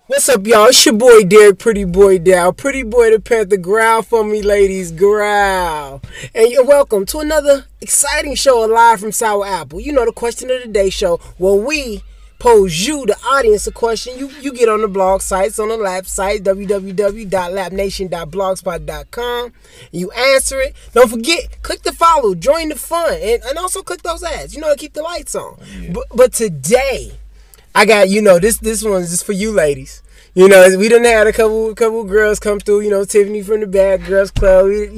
What's up, y'all? It's your boy Derek, Pretty Boy Dow. Pretty Boy the Panther, growl for me, ladies, growl. And you're welcome to another exciting show live from Sour Apple. You know, the question of the day show where we pose you, the audience, a question. You get on the blog sites, on the lap site, www.lapnation.blogspot.com. You answer it. Don't forget, click the follow, join the fun, and also click those ads, to keep the lights on. Yeah. But today, I got, this one's just for you ladies. We done had a couple girls come through, Tiffany from the Bad Girls Club. We had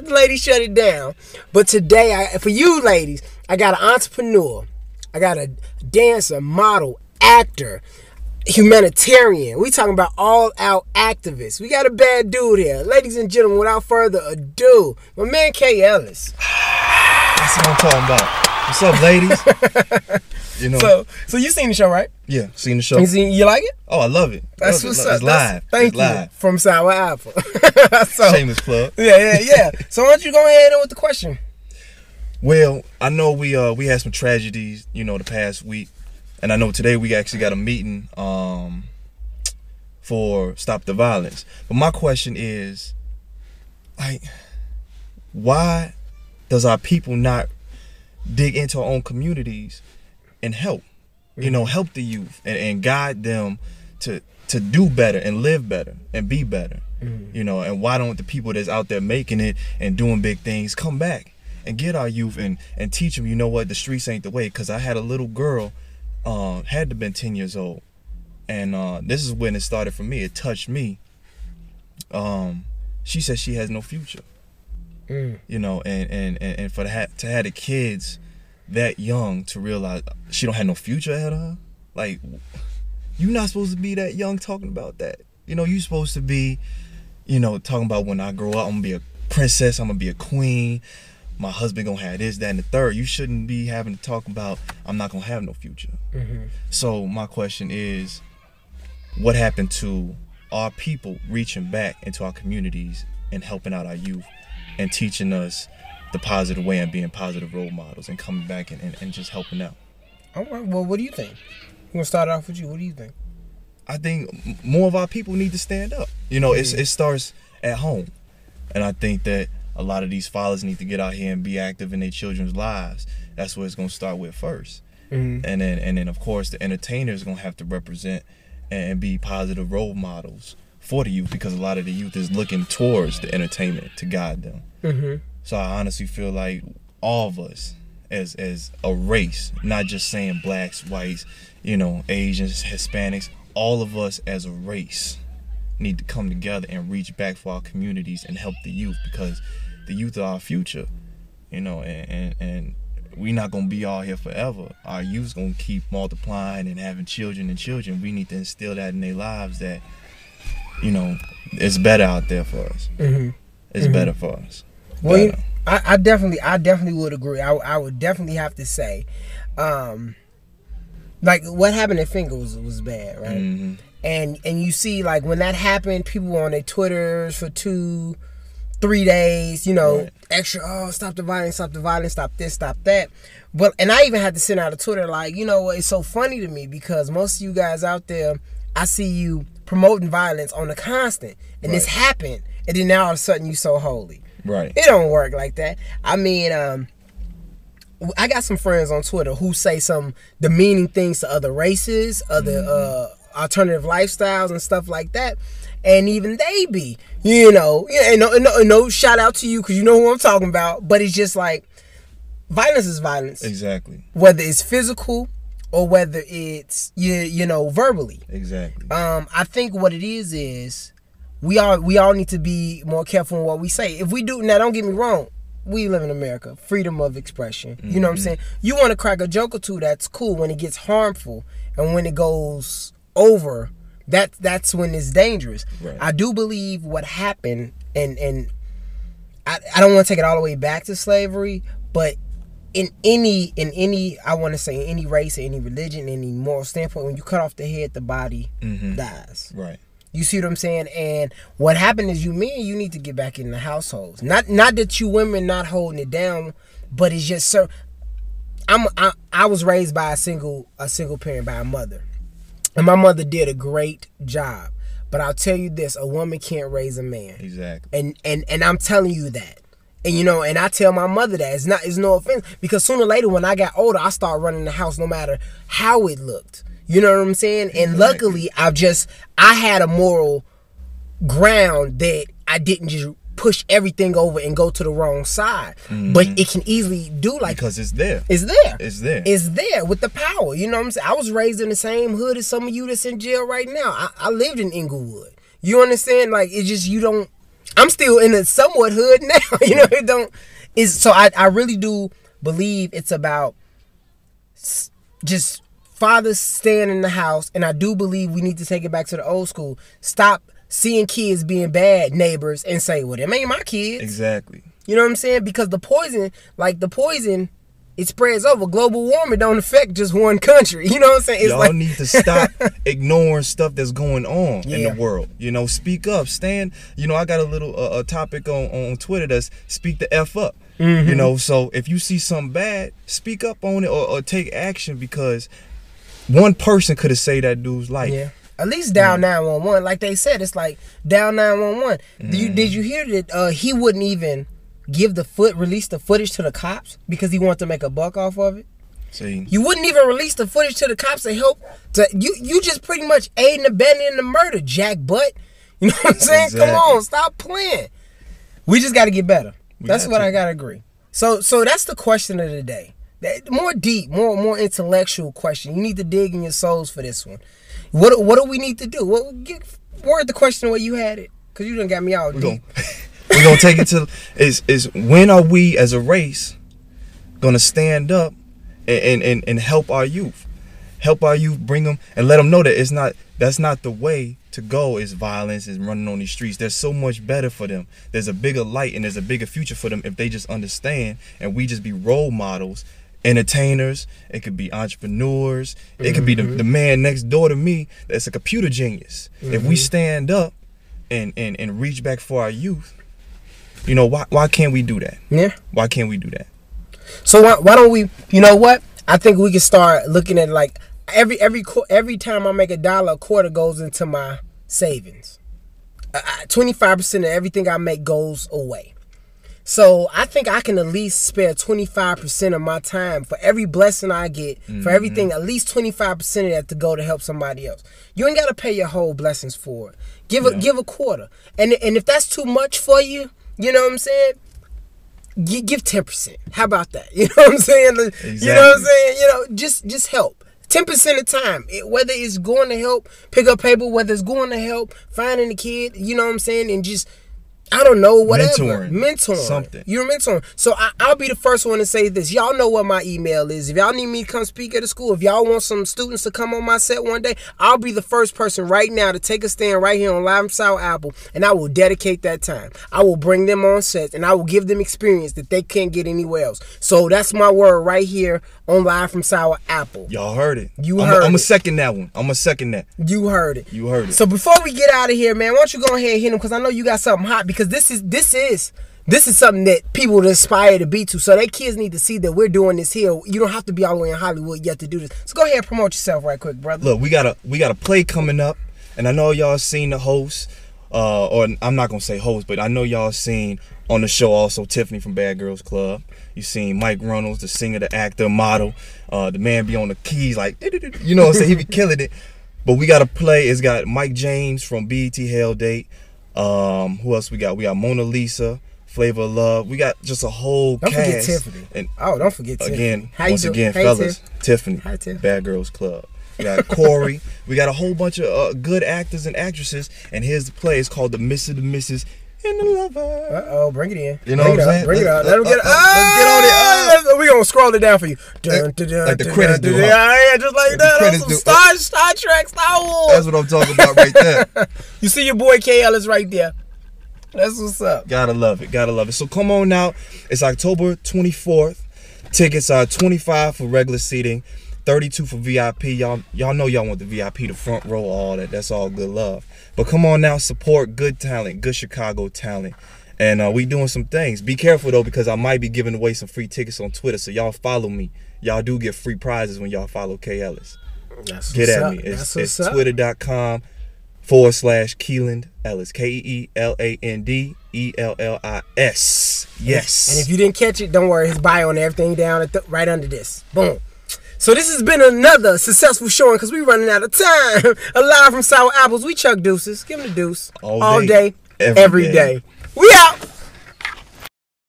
the ladies shut it down. But today, for you ladies, I got an entrepreneur. I got a dancer, model, actor, humanitarian. We talking about all-out activists. We got a bad dude here. Ladies and gentlemen, without further ado, my man K. Ellis. That's what I'm talking about. What's up, ladies? So you seen the show, right? Yeah, seen the show. You like it? Oh, I love it. That's what's up. It's live. Thank you. From Sour Apple. Shameless plug. Yeah. So why don't you go ahead with the question? Well, I know we had some tragedies, the past week, and I know today we actually got a meeting for Stop the Violence. But my question is, why does our people not dig into our own communities and help? Help the youth and guide them to do better and live better and be better. And why don't the people that's out there making it and doing big things come back and get our youth and teach them, the streets ain't the way? Because I had a little girl, had to been 10 years old, and this is when it started for me. It touched me. She said she has no future. And for to have the kids that young to realize she don't have no future ahead of her, you're not supposed to be that young talking about that. You're supposed to be, talking about when I grow up, I'm gonna be a princess, I'm gonna be a queen, my husband gonna have this, that, and the third. You shouldn't be having to talk about I'm not gonna have no future. So my question is, what happened to our people reaching back into our communities and helping out our youth and teaching us the positive way and being positive role models and coming back and just helping out? All right. Well, what do you think? I'm going to start off with you. What do you think? I think more of our people need to stand up. It starts at home. And I think that a lot of these fathers need to get out here and be active in their children's lives. That's what it's going to start with first. And then, of course, the entertainers are going to have to represent and be positive role models for the youth, because a lot of the youth is looking towards the entertainment to guide them. So I honestly feel like all of us as a race, not just saying blacks, whites, Asians, Hispanics, all of us as a race need to come together and reach back for our communities and help the youth, because the youth are our future, and we're not going to be all here forever. Our youth's going to keep multiplying and having children and children. We need to instill that in their lives, that it's better out there for us. It's better for us. Well, I definitely would agree. I would definitely have to say, what happened at Finger was bad, right? And you see, when that happened, people were on their Twitters for 2-3 days, right. Extra, stop the violence, stop this, stop that. And I even had to send out a Twitter it's so funny to me, because most of you guys out there, I see you promoting violence on the constant, and this happened, and then now all of a sudden you so holy. Right. It don't work like that. I mean, I got some friends on Twitter who say some demeaning things to other races, other alternative lifestyles and stuff like that. And even they be, no shout out to you, because you know who I'm talking about. But it's just violence is violence. Exactly. Whether it's physical or whether it's, verbally. Exactly. I think what it is we all need to be more careful in what we say. If we do, now don't get me wrong, we live in America, freedom of expression. You know what I'm saying? You want to crack a joke or two, that's cool. When it gets harmful and when it goes over, that's when it's dangerous. Right. I do believe what happened, and I don't want to take it all the way back to slavery, but in any I want to say in any race, any religion, any moral standpoint, when you cut off the head, the body dies. Right. You see what I'm saying? And what happened is you need to get back in the households. Not that you women not holding it down, but it's just I was raised by a single parent, by a mother. And my mother did a great job. But I'll tell you this, a woman can't raise a man. Exactly. And I'm telling you that. And you know, and I tell my mother that. It's no offense. Because sooner or later when I got older, I started running the house no matter how it looked. You know what I'm saying? And luckily I had a moral ground that I didn't just push everything over and go to the wrong side. But it can easily do like because it's there. It's there. It's there. It's there with the power. You know what I'm saying? I was raised in the same hood as some of you that's in jail right now. I lived in Inglewood. You understand? Like, it's just you don't. I'm still in a somewhat hood now. You know, it don't. It's so I really do believe it's about just fathers staying in the house, and I do believe we need to take it back to the old school. Stop seeing kids being bad neighbors and say, well, them ain't my kids. Exactly. You know what I'm saying? Because the poison, it spreads over. Global warming don't affect just one country. You know what I'm saying? It's Y'all need to stop ignoring stuff that's going on in the world. You know, speak up. Stand. You know, I got a little a topic on Twitter that's speak the F up. You know, so if you see something bad, speak up on it or take action, because one person could have saved that dude's life. Yeah. At least down 911, like they said, it's like down 911. Did you hear that he wouldn't even release the footage to the cops because he wanted to make a buck off of it? See, you wouldn't even release the footage to the cops to help. You just pretty much aiding and abetting in the murder, Jack Butt. You know what I'm saying? Exactly. Come on, stop playing. We just got to get better. That's what I got to agree. So that's the question of the day. More deep, more intellectual question. You need to dig in your souls for this one. What do we need to do? Word the question where you had it, because you done got me all deep. We're gonna take it to is when are we as a race gonna stand up and help our youth, bring them and let them know that that's not the way to go. Is violence, is running on these streets. There's so much better for them. There's a bigger light and there's a bigger future for them if they just understand, and we just be role models. Entertainers, it could be entrepreneurs, it could be the man next door to me that's a computer genius. If we stand up and reach back for our youth, you know, why can't we do that? Yeah. Why can't we do that? So why don't we, you know what? I think we can start looking at like every time I make $1, a quarter goes into my savings. 25% of everything I make goes away. So I think I can at least spare 25% of my time for every blessing I get, for everything, at least 25% of that to go to help somebody else. You ain't got to pay your whole blessings for it. Give a quarter. And if that's too much for you, you know what I'm saying? Give 10%. How about that? You know what I'm saying? Exactly. You know what I'm saying? You know, just help. 10% of time, whether it's going to help pick up paper, whether it's going to help finding the kid, you know what I'm saying? And just, I don't know, whatever. Mentoring. Something. You're mentoring. So I'll be the first one to say this. Y'all know what my email is. If y'all need me to come speak at the school, if y'all want some students to come on my set one day, I'll be the first person right now to take a stand right here on Live from Sour Apple, and I will dedicate that time. I will bring them on sets, and I will give them experience that they can't get anywhere else. So that's my word right here on Live from Sour Apple. Y'all heard it. You heard it. I'm going to second that one. I'm going to second that. You heard it. You heard it. So before we get out of here, man, why don't you go ahead and hit them, because I know you got something hot, because this is something that people aspire to be to. So their kids need to see that we're doing this here. You don't have to be all the way in Hollywood yet to do this. So go ahead and promote yourself right quick, brother. Look, we got a play coming up, and I know y'all seen the host, or I'm not gonna say host, but I know y'all seen on the show also Tiffany from Bad Girls Club. You seen Mike Reynolds, the singer, the actor, model. The man be on the keys like, you know what I'm saying? He be killing it. But we got a play. It's got Mike James from BET Hell Date. Who else we got? We got Mona Lisa, Flavor of Love. We got just a whole cast. Don't forget Tiffany. And don't forget Tiffany. Again, once again, fellas, Tiffany, Hi, Tiff. Bad Girls Club. We got Corey. We got a whole bunch of good actors and actresses. And here's the play. It's called The Mrs. the Mrs. and the Lover. Bring it in. You know what I'm saying? Bring it out. Let them get it. Let's get on it. We're going to scroll it down for you. Like the credits do. Yeah, just like that. Star Trek, Star Wars. That's what I'm talking about right there. You see your boy K. Ellis right there. That's what's up. Gotta love it. Gotta love it. So come on out. It's October 24th. Tickets are $25 for regular seating, $32 for VIP. Y'all know y'all want the VIP, the front row, all that. That's all good love. But come on now, support good talent, good Chicago talent. And we doing some things. Be careful though, because I might be giving away some free tickets on Twitter. So y'all follow me. Y'all do get free prizes when y'all follow K. Ellis. Get at me. It's twitter.com/Keeland Ellis. KeelandEllis. Yes. And if you didn't catch it, don't worry. His bio and everything down right under this. Boom. So this has been another successful showing because we're running out of time. Live from Sour Apples. We chuck deuces. Give him the deuce. All day every day. We out.